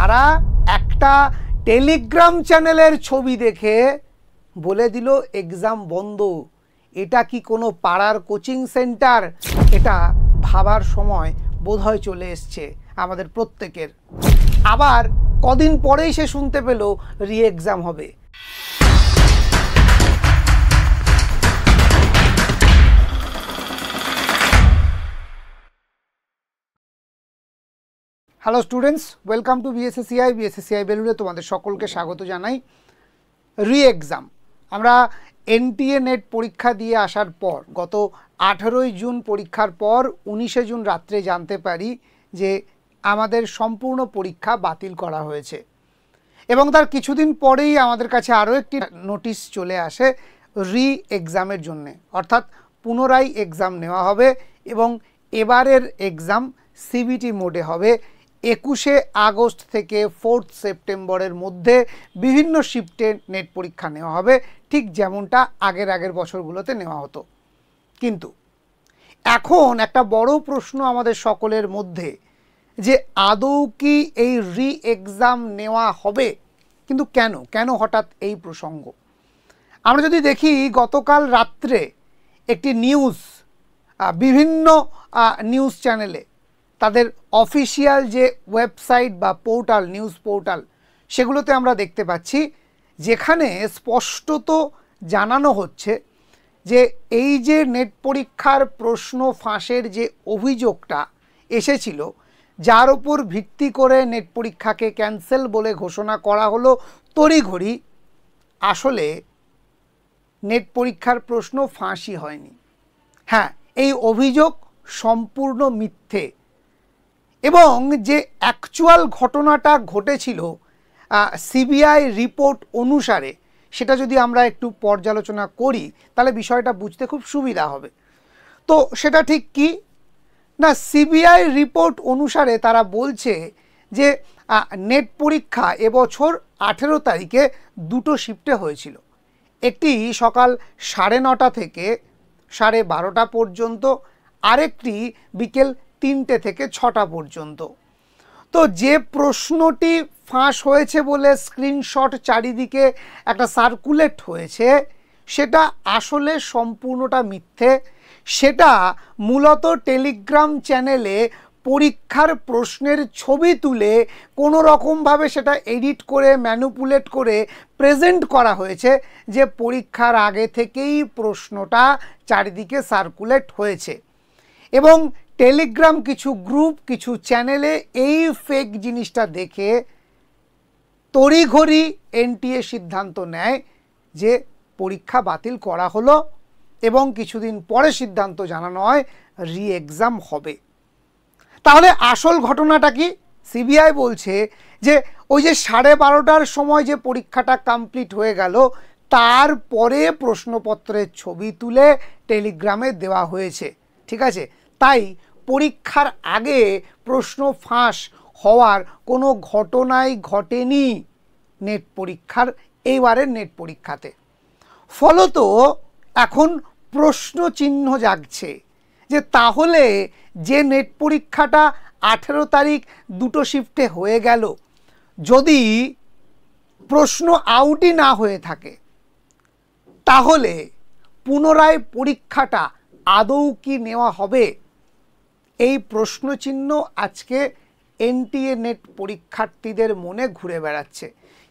তারা একটা টেলিগ্রাম চ্যানেলের ছবি দেখে বলে দিল এক্সাম বন্ধ। এটা কি কোনো পাড়ার কোচিং সেন্টার? এটা ভাবার সময় বোধহয় চলে এসছে আমাদের প্রত্যেকের। আবার কদিন পরেই সে শুনতে পেল রি এক্সাম হবে। Hello students, welcome to BSSCI বেলুড়ে তোমাদের সকলকে স্বাগত জানাই। রি এক্সাম আমরা এনটিএ নেট পরীক্ষা দিয়ে আসার পর গত 18ই জুন পরীক্ষার পর 19শে জুন রাত্রে জানতে পারি যে আমাদের সম্পূর্ণ পরীক্ষা বাতিল করা হয়েছে এবং তার কিছুদিন পরেই আমাদের কাছে আরও একটি নোটিশ চলে আসে রি এক্সামের জন্যে, অর্থাৎ পুনরায় এক্সাম নেওয়া হবে এবং এবারের এক্সাম সিবিটি মোডে হবে। 21শে আগস্ট থেকে 4 সেপ্টেম্বরের মধ্যে বিভিন্ন শিফটে নেট পরীক্ষা নেওয়া হবে, ঠিক যেমনটা আগের বছরগুলোতে নেওয়া হতো। কিন্তু এখন একটা বড় প্রশ্ন আমাদের সকলের মধ্যে যে আদৌ কি এই রি এক্সাম নেওয়া হবে, কিন্তু কেন হঠাৎ এই প্রসঙ্গ? আমরা যদি দেখি গতকাল রাত্রে একটি নিউজ বিভিন্ন নিউজ চ্যানেলে তাদের অফিসিয়াল যে ওয়েবসাইট বা পোর্টাল, নিউজ পোর্টাল, সেগুলোতে আমরা দেখতে পাচ্ছি যেখানে স্পষ্টত জানানো হচ্ছে যে এই যে নেট পরীক্ষার প্রশ্ন ফাঁসের যে অভিযোগটা এসেছিল, যার উপর ভিত্তি করে নেট পরীক্ষাকে ক্যান্সেল বলে ঘোষণা করা হলো তড়িঘড়ি, আসলে নেট পরীক্ষার প্রশ্ন ফাঁসই হয়নি। হ্যাঁ, এই অভিযোগ সম্পূর্ণ মিথ্যে এবং যে অ্যাকচুয়াল ঘটনাটা ঘটেছিল সিবিআই রিপোর্ট অনুসারে সেটা যদি আমরা একটু পর্যালোচনা করি তাহলে বিষয়টা বুঝতে খুব সুবিধা হবে। তো সেটা ঠিক কি না, সিবিআই রিপোর্ট অনুসারে তারা বলছে যে নেট পরীক্ষা এবছর 18 তারিখে দুটো শিফটে হয়েছিল। একটি সকাল 9:30 থেকে 12:30 পর্যন্ত, আরেকটি বিকেল 3টে থেকে 6টা পর্যন্ত। তো যে প্রশ্নটি ফাঁস হয়েছে বলে স্ক্রিনশট চারিদিকে একটা সার্কুলেট হয়েছে সেটা আসলে সম্পূর্ণটা মিথ্যে। সেটা মূলত টেলিগ্রাম চ্যানেলে পরীক্ষার প্রশ্নের ছবি তুলে কোনো রকমভাবে সেটা এডিট করে ম্যানিপুলেট করে প্রেজেন্ট করা হয়েছে যে পরীক্ষার আগে থেকেই প্রশ্নটা চারিদিকে সার্কুলেট হয়েছে এবং টেলিগ্রাম কিছু গ্রুপ, কিছু চ্যানেলে এই ফেক জিনিসটা দেখে তড়িঘড়ি এনটিএ সিদ্ধান্ত নেয় যে পরীক্ষা বাতিল করা হলো এবং কিছুদিন পরে সিদ্ধান্ত জানানো হয় রি এক্সাম হবে। তাহলে আসল ঘটনাটা কি? সিবিআই বলছে যে ওই যে 12:30টার সময় যে পরীক্ষাটা কমপ্লিট হয়ে গেল তারপরে প্রশ্নপত্রের ছবি তুলে টেলিগ্রামে দেওয়া হয়েছে, ঠিক আছে? তাই পরীক্ষার আগে প্রশ্ন ফাঁস হওয়ার কোনো ঘটনাই ঘটেনি নেট পরীক্ষার এইবারের নেট পরীক্ষাতে। ফলত এখন প্রশ্ন চিহ্ন জাগছে যে তাহলে যে নেট পরীক্ষাটা 18 তারিখ দুটো শিফটে হয়ে গেল, যদি প্রশ্ন আউটই না হয়ে থাকে তাহলে পুনরায় পরীক্ষাটা আদৌ কি নেওয়া হবে? এই প্রশ্নচিহ্ন আজকে এনটিএ নেট পরীক্ষার্থীদের মনে ঘুরে বেড়াচ্ছে,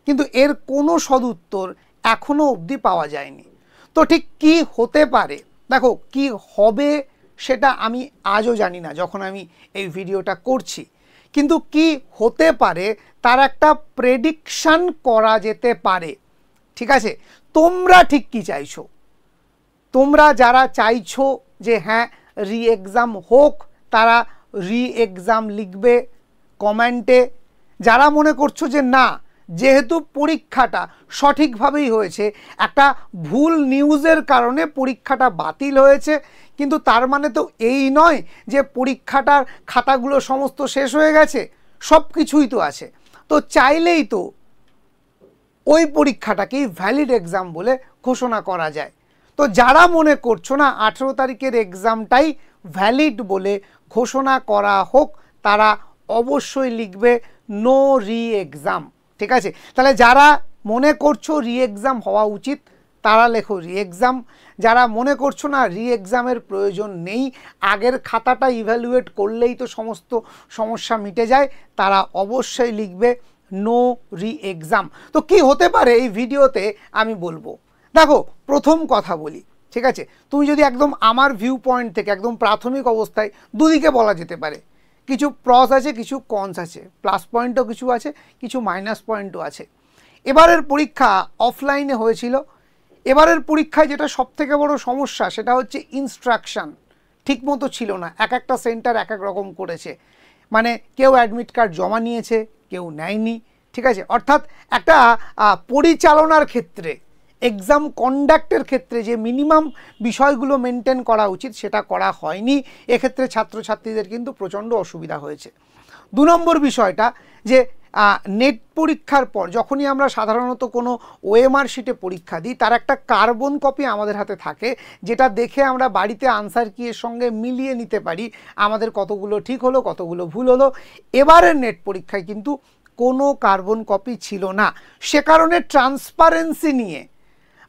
কিন্তু এর কোনো সদুত্তর এখনও অবধি পাওয়া যায়নি। তো ঠিক কি হতে পারে? দেখো, কি হবে সেটা আমি আজও জানি না যখন আমি এই ভিডিওটা করছি, কিন্তু কি হতে পারে তার একটা প্রেডিকশন করা যেতে পারে, ঠিক আছে? তোমরা ঠিক কি চাইছো? তোমরা যারা চাইছো যে হ্যাঁ রি এক্সাম হোক তারা রি এক্সাম লিখবে কমেন্টে। যারা মনে করছো যে না, যেহেতু পরীক্ষাটা সঠিকভাবেই হয়েছে, একটা ভুল নিউজের কারণে পরীক্ষাটা বাতিল হয়েছে, কিন্তু তার মানে তো এই নয় যে পরীক্ষাটার খাতাগুলো সমস্ত শেষ হয়ে গেছে, সব কিছুই তো আছে। তো চাইলেই তো ওই পরীক্ষাটাকেই ভ্যালিড এক্সাম বলে ঘোষণা করা যায়। তো যারা মনে করছো না 18 তারিখের এক্সামটাই ভ্যালিড বলে ঘোষণা করা হোক, তারা অবশ্যই লিখবে নো রি এক্সাম। ঠিক আছে, তাহলে যারা মনে করছো রি এক্সাম হওয়া উচিত তারা লেখো রি এক্সাম, যারা মনে করছো না রি এক্সামের প্রয়োজন নেই, আগের খাতাটা ইভ্যালুয়েট করলেই তো সমস্ত সমস্যা মিটে যায়, তারা অবশ্যই লিখবে নো রি এক্সাম। তো কি হতে পারে এই ভিডিওতে আমি বলবো। দেখো, প্রথম কথা বলি, ঠিক আছে, তুমি যদি একদম আমার ভিউ পয়েন্ট থেকে একদম প্রাথমিক অবস্থায় দুদিকে বলা যেতে পারে, কিছু প্রস আছে, কিছু কনস আছে, প্লাস পয়েন্টও কিছু আছে, কিছু মাইনাস পয়েন্টও আছে। এবারের পরীক্ষা অফলাইনে হয়েছিল। এবারের পরীক্ষায় যেটা সবথেকে বড় সমস্যা সেটা হচ্ছে ইনস্ট্রাকশান ঠিকমতো ছিল না, এক একটা সেন্টার এক এক রকম করেছে, মানে কেউ অ্যাডমিট কার্ড জমা নিয়েছে, কেউ নেয়নি। ঠিক আছে, অর্থাৎ একটা পরিচালনার ক্ষেত্রে, এক্সাম কন্ডাক্টের ক্ষেত্রে যে মিনিমাম বিষয়গুলো মেনটেন করা উচিত সেটা করা হয়নি। এক্ষেত্রে ছাত্রছাত্রীদের কিন্তু প্রচণ্ড অসুবিধা হয়েছে। 2 নম্বর বিষয়টা যে নেট পরীক্ষার পর যখনই আমরা সাধারণত কোনো ওএমআর শিটে পরীক্ষা দিই, তার একটা কার্বন কপি আমাদের হাতে থাকে, যেটা দেখে আমরা বাড়িতে আনসার কিয়ের সঙ্গে মিলিয়ে নিতে পারি আমাদের কতগুলো ঠিক হলো, কতগুলো ভুল হলো। এবারের নেট পরীক্ষায় কিন্তু কোনো কার্বন কপি ছিল না। সে কারণে ট্রান্সপারেন্সি নিয়ে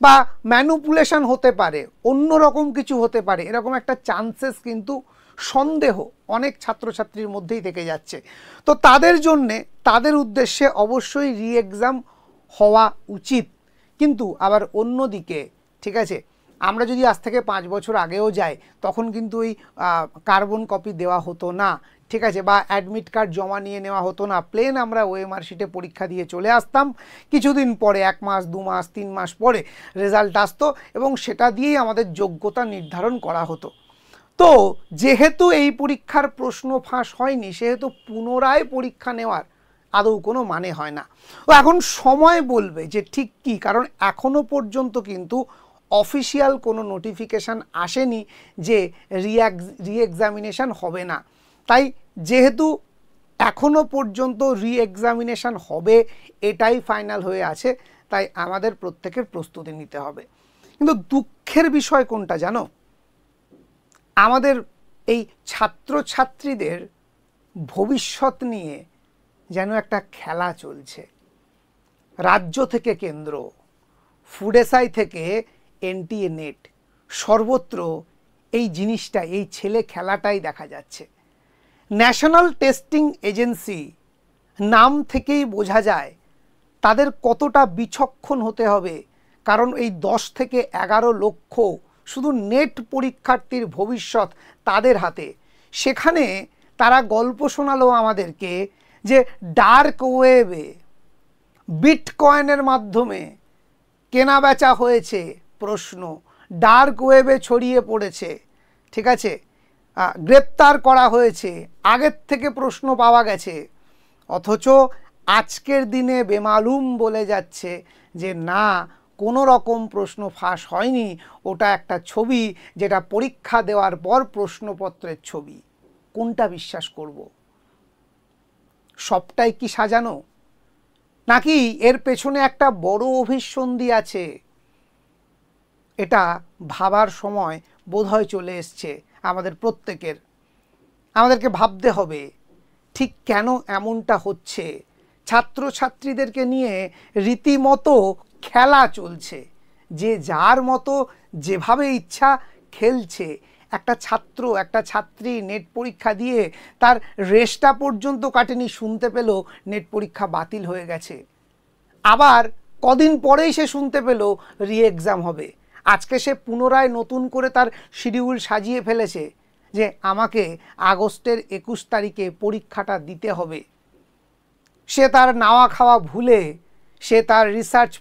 বা ম্যানুপুলেশন হতে পারে, অন্য রকম কিছু হতে পারে, এরকম একটা চান্সেস কিন্তু সন্দেহ অনেক ছাত্রছাত্রীর মধ্যেই থেকে যাচ্ছে। তো তাদের জন্যে, তাদের উদ্দেশ্যে অবশ্যই রি এক্সাম হওয়া উচিত। কিন্তু আবার অন্যদিকে, ঠিক আছে, আমরা যদি আজ থেকে 5 বছর আগেও যাই, তখন কিন্তু ওই কার্বন কপি দেওয়া হতো না, ঠিক আছে, বা অ্যাডমিট কার্ড জমা নিয়ে নেওয়া হতো না, প্লেন আমরা ওএমআর শিটে পরীক্ষা দিয়ে চলে আসতাম। কিছুদিন পরে, 1 মাস 2 মাস 3 মাস পরে রেজাল্ট আসতো এবং সেটা দিয়েই আমাদের যোগ্যতা নির্ধারণ করা হতো। তো যেহেতু এই পরীক্ষার প্রশ্ন ফাঁস হয়নি, সেহেতু পুনরায় পরীক্ষা নেওয়ার আদৌ কোনো মানে হয় না। তো এখন সময় বলবে যে ঠিক কী, কারণ এখনও পর্যন্ত কিন্তু অফিসিয়াল কোনো নোটিফিকেশান আসেনি যে রি এক্সামিনেশান হবে না। তাই যেহেতু এখনও পর্যন্ত রি এক্সামিনেশান হবে এটাই ফাইনাল হয়ে আছে, তাই আমাদের প্রত্যেকের প্রস্তুতি নিতে হবে। কিন্তু দুঃখের বিষয় কোনটা জানো? আমাদের এই ছাত্রছাত্রীদের ভবিষ্যৎ নিয়ে যেন একটা খেলা চলছে। রাজ্য থেকে কেন্দ্র, ফুডেসাই থেকে এনটিএ নেট, সর্বত্র এই জিনিসটা, এই ছেলে খেলাটাই দেখা যাচ্ছে। ন্যাশনাল টেস্টিং এজেন্সি নাম থেকেই বোঝা যায় তাদের কতটা বিচক্ষণ হতে হবে, কারণ এই 10 থেকে 11 লক্ষ শুধু নেট পরীক্ষার্থীর ভবিষ্যৎ তাদের হাতে। সেখানে তারা গল্প শোনালো আমাদেরকে যে ডার্ক ওয়েবে বিটকয়েনের মাধ্যমে কেনা বেচা হয়েছে, প্রশ্ন ডার্ক ওয়েবে ছড়িয়ে পড়েছে, ঠিক আছে, গ্রেপ্তার করা হয়েছে, আগের থেকে প্রশ্ন পাওয়া গেছে। অথচ আজকের দিনে বেমালুম বলে যাচ্ছে যে না, কোনো রকম প্রশ্ন ফাঁস হয়নি, ওটা একটা ছবি, যেটা পরীক্ষা দেওয়ার পর প্রশ্নপত্রের ছবি। কোনটা বিশ্বাস করব? সবটাই কি সাজানো, নাকি এর পেছনে একটা বড় অভিসন্ধি আছে? এটা ভাবার সময় বোধহয় চলে এসছে আমাদের প্রত্যেকের। আমাদেরকে ভাবতে হবে ঠিক কেন এমনটা হচ্ছে। ছাত্রছাত্রীদেরকে নিয়ে রীতিমতো খেলা চলছে, যে যার মতো যেভাবে ইচ্ছা খেলছে। একটা ছাত্র, একটা ছাত্রী নেট পরীক্ষা দিয়ে তার রেশটা পর্যন্ত কাটেনি, শুনতে পেল নেট পরীক্ষা বাতিল হয়ে গেছে। আবার কদিন পরেই সে শুনতে পেল রি এক্সাম হবে। আজকে সে পুনরায় নতুন করে তার শিডিউল সাজিয়ে ফেলেছে যে আমাকে আগস্টের 21 তারিখে পরীক্ষাটা দিতে হবে। সে তার নাওয়া খাওয়া ভুলে, সে তার research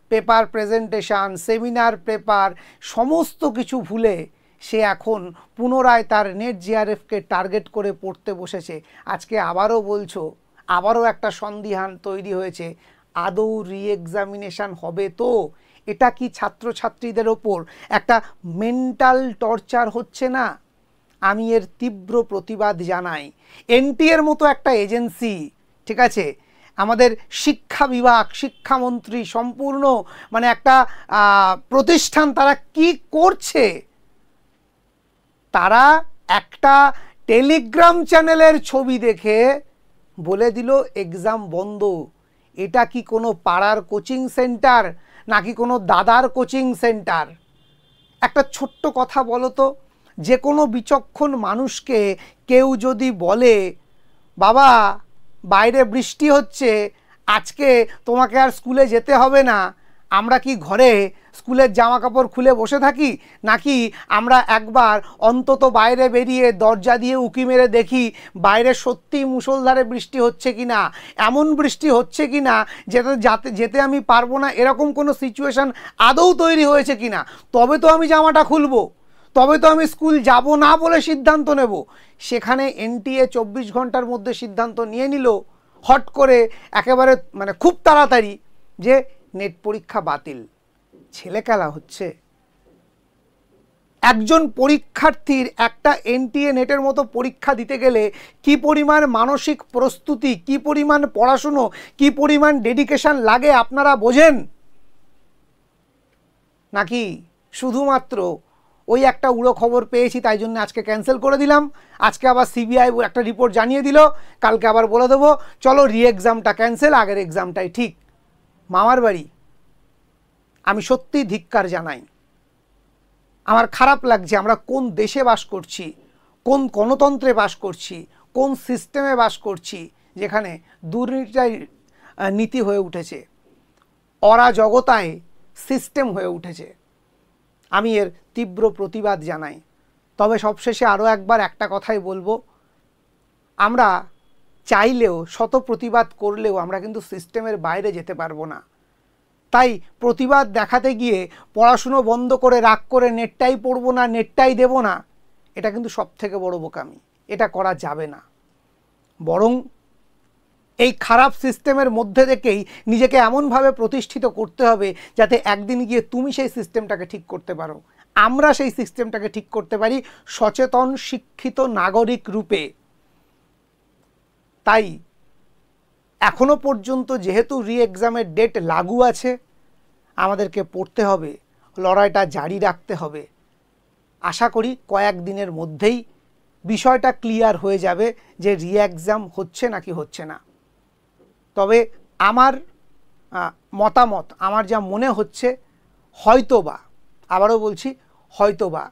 paper presentation, seminar paper সমস্ত কিছু ভুলে সে এখন পুনরায় তার নেট জিআরএফকে টার্গেট করে পড়তে বসেছে। আজকে আবারও বলছো, আবারও একটা সন্দিহান তৈরি হয়েছে, আদৌ রি এক্সামিনেশান হবে তো? এটা কি ছাত্রছাত্রীদের ওপর একটা মেন্টাল টর্চার হচ্ছে না? আমি এর তীব্র প্রতিবাদ জানাই। এনটিএর মতো একটা এজেন্সি, ঠিক আছে, আমাদের শিক্ষা বিভাগ, শিক্ষামন্ত্রী, সম্পূর্ণ মানে একটা প্রতিষ্ঠান, তারা কি করছে? তারা একটা টেলিগ্রাম চ্যানেলের ছবি দেখে বলে দিল এক্সাম বন্ধ। এটা কি কোনো পাড়ার কোচিং সেন্টার নাকি কোনো দাদার কোচিং সেন্টার? একটা ছোট্ট কথা বলো তো, যে কোনো বিচক্ষণ মানুষকে কেউ যদি বলে বাবা বাইরে বৃষ্টি হচ্ছে, আজকে তোমাকে আর স্কুলে যেতে হবে না, আমরা কি ঘরে স্কুলের জামা কাপড় খুলে বসে থাকি, নাকি আমরা একবার অন্তত বাইরে বেরিয়ে দরজা দিয়ে উঁকি মেরে দেখি বাইরে সত্যিই মুষলধারে বৃষ্টি হচ্ছে কি না, এমন বৃষ্টি হচ্ছে কি না যেতে আমি পারবো না, এরকম কোনো সিচুয়েশান আদৌ তৈরি হয়েছে কি না, তবে তো আমি জামাটা খুলবো, তবে তো আমি স্কুল যাব না বলে সিদ্ধান্ত নেব। সেখানে এনটিএ 24 ঘন্টার মধ্যে সিদ্ধান্ত নিয়ে নিল হট করে, একেবারে মানে খুব তাড়াতাড়ি, যে নেট পরীক্ষা বাতিল। ছেলে খেলা হচ্ছে। একজন পরীক্ষার্থীর একটা এনটিএ নেটের মতো পরীক্ষা দিতে গেলে কি পরিমাণ মানসিক প্রস্তুতি, কি পরিমাণ পড়াশুনো, কি পরিমাণ ডেডিকেশন লাগে আপনারা বোঝেন? নাকি শুধুমাত্র ওই একটা উড়ো খবর পেয়েছি তাই জন্য আজকে ক্যান্সেল করে দিলাম, আজকে আবার সিবিআই একটা রিপোর্ট জানিয়ে দিল, কালকে আবার বলে দেবো চলো রি এক্সামটা ক্যান্সেল, আগের এক্সামটাই ঠিক। মামার বাড়ি। আমি সত্যি ধিক্কার জানাই। আমার খারাপ লাগছে আমরা কোন দেশে বাস করছি, কোন গণতন্ত্রে বাস করছি, কোন সিস্টেমে বাস করছি যেখানে দুর্নীতিটাই নীতি হয়ে উঠেছে, অরাজকতায় সিস্টেম হয়ে উঠেছে। আমি এর তীব্র প্রতিবাদ জানাই। তবে সবশেষে আরও একবার একটা কথাই বলবো, আমরা চাইলেও শত প্রতিবাদ করলেও আমরা কিন্তু সিস্টেমের বাইরে যেতে পারবো না। তাই প্রতিবাদ দেখাতে গিয়ে পড়াশুনো বন্ধ করে রাগ করে নেটটাই পড়বো না, নেটটাই দেব না, এটা কিন্তু সবথেকে বড় বোকামি। এটা করা যাবে না। বরং এই খারাপ সিস্টেমের মধ্যে থেকেই নিজেকে এমনভাবে প্রতিষ্ঠিত করতে হবে যাতে একদিন গিয়ে তুমি সেই সিস্টেমটাকে ঠিক করতে পারো, আমরা সেই সিস্টেমটাকে ঠিক করতে পারি সচেতন শিক্ষিত নাগরিক রূপে। তাই এখনো পর্যন্ত যেহেতু রি এক্সামের ডেট লাগু আছে, আমাদেরকে পড়তে হবে, লড়াইটা জারি রাখতে হবে। আশা করি কয়েকদিনের মধ্যেই বিষয়টা ক্লিয়ার হয়ে যাবে যে রি এক্সাম হচ্ছে নাকি হচ্ছে না। তবে আমার মতামত, আমার যা মনে হচ্ছে, হয়তোবা, আবারও বলছি হয়তোবা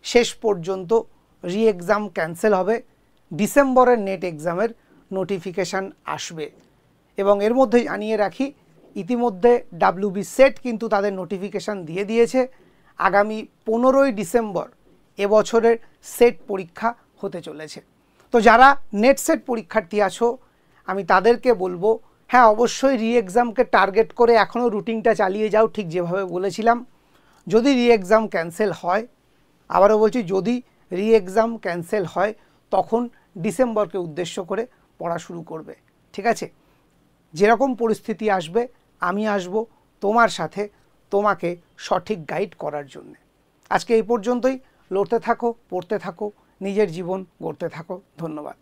শেষ পর্যন্ত রি এক্সাম ক্যান্সেল হবে, ডিসেম্বরের নেট এক্সামের নোটিফিকেশান আসবে। এবং এর মধ্যে জানিয়ে রাখি, ইতিমধ্যে ডাব্লিউবি সেট কিন্তু তাদের নোটিফিকেশান দিয়ে দিয়েছে। আগামী 15ই ডিসেম্বর এবছরের সেট পরীক্ষা হতে চলেছে। তো যারা নেট সেট পরীক্ষার্থী আছো, আমি তাদেরকে বলবো, হ্যাঁ অবশ্যই রি এক্সামকে টার্গেট করে এখনও রুটিনটা চালিয়ে যাও ঠিক যেভাবে বলেছিলাম। যদি রি এক্সাম ক্যান্সেল হয়, আবারও বলছি যদি রি এক্সাম ক্যান্সেল হয়, তখন ডিসেম্বরকে উদ্দেশ্য করে পড়া শুরু করবে। ঠিক আছে? যেরকম পরিস্থিতি আসবে আমি আসব তোমার সাথে, তোমাকে সঠিক গাইড করার জন্য। আজকে এই পর্যন্তই। লড়তে থাকো, পড়তে থাকো, নিজের জীবন গড়তে থাকো। ধন্যবাদ।